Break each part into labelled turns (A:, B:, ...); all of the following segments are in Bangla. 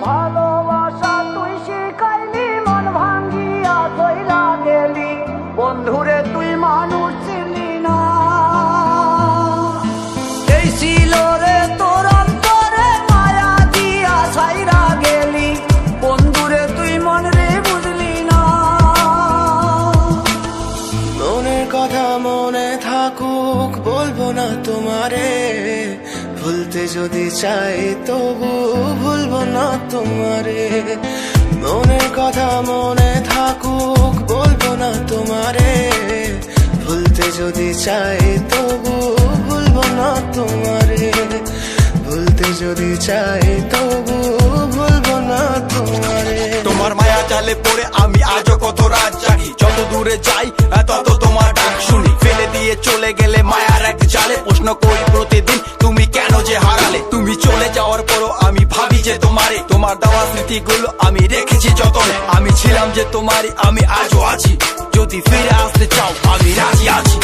A: ভালোবাসা তুই শিখাইলি, মন ভাঙ্গিয়া চইলা গেলি, বন্ধুরে তুই মানুষ চিনলি না। এই ছিল রে তোর অন্তরে মায়া দিয়া ছাইরা গেলি, বন্ধুরে তুই মন রে বুঝলি না।
B: মনের কথা মনে থাকুক বলবো না তোমারে, ভুলতে যদি চাই তবু ভুলবো না তোমারে। মনের কথা মনে থাকুক বলবো না তোমারে, ভুলতে যদি চাই তবু ভুলবো না তোমারে। ভুলতে যদি চাই তবু ভুলবো না তোমারে।
C: তোমার মায়া জালে পড়ে আমি আজও কত রাত জাগি, যত দূরে যাই তত তোমার ডাক শুনি। ফেলে দিয়ে চলে গেলে মায়ার এক জালে, প্রশ্ন করি প্রতিদিন তুমি কেন যে হারালে। তুমি চলে যাওয়ার পরও আমি ভাবি যে তোমারে, তোমার দেওয়া স্মৃতিগুলো আমি রেখেছি যতনে। আমি ছিলাম যে তোমারই, আমি আজও আছি, যদি ফিরে আসতে চাও আমি রাজি আছি।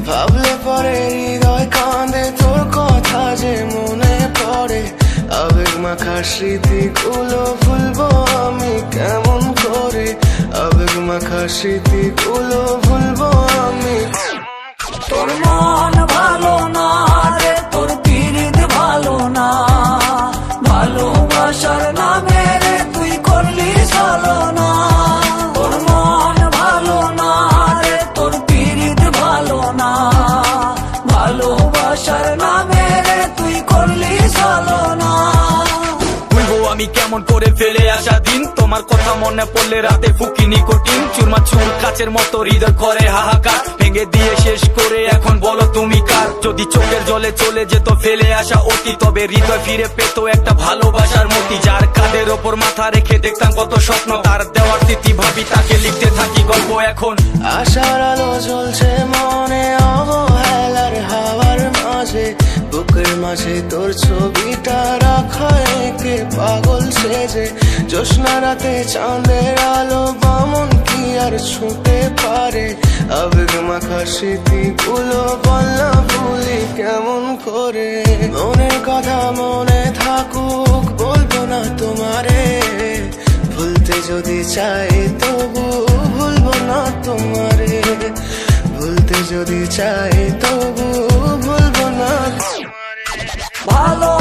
B: ভাবলে পরে হৃদয় কাঁদে, তোর কথা যে মনে পড়ে। আবেগ মাখা স্মৃতিগুলো ভুলবো আমি কেমন করে, আবেগ মাখা স্মৃতিগুলো ভুলবো আমি।
A: তোর মন ভালো না রে, তোর পিরিত ভালো না, ভালোবাসার নামে রে তুই করলি ছলনা। তোর মন ভালো না রে, তোর পিরিত ভালো না, ভালোবাসার নামে রে তুই করলি ছলনা।
C: ভুলবো আমি কেমন করে ফেলে আসা দিন, তোমার কথা মনে পড়লে রাতে ফুকি নিকোটিন। চুরমা চুর কাচের মতো হৃদয় করে হাহাকার, ভেঙে দিয়ে শেষ করে এখন বলো তুমি কার। যদি চোখের জলে চলে যেত ফেলে আসা অতি, তবে হৃদয় ফিরে পেত একটা ভালোবাসার মতি। যার কাঁধের ওপর মাথা রেখে দেখতাম কত স্বপ্ন, তার দেওয়ার স্মৃতি ভাবি তাকে লিখতে থাকি গল্প এখন।
B: আশার আলো জ্বলছে মনে অবহেলার হাওয়ার মাঝে, বুকের মাঝে তোর ছবিটা রাখা একে পাগল সেজে। জ্যোৎস্না রাতে চাঁদের আলো বামন কি আর ছুঁতে পারে, আবেগ মাখা স্মৃতিগুলো বলনা ভুলি কেমন করে। মনের কথা মনে থাকুক বলবো না তোমারে, ভুলতে যদি চাই তবু ভুলবো না তোমারে। ভুলতে যদি চাই তবু ভুলবো না তোমারে।
A: ভালো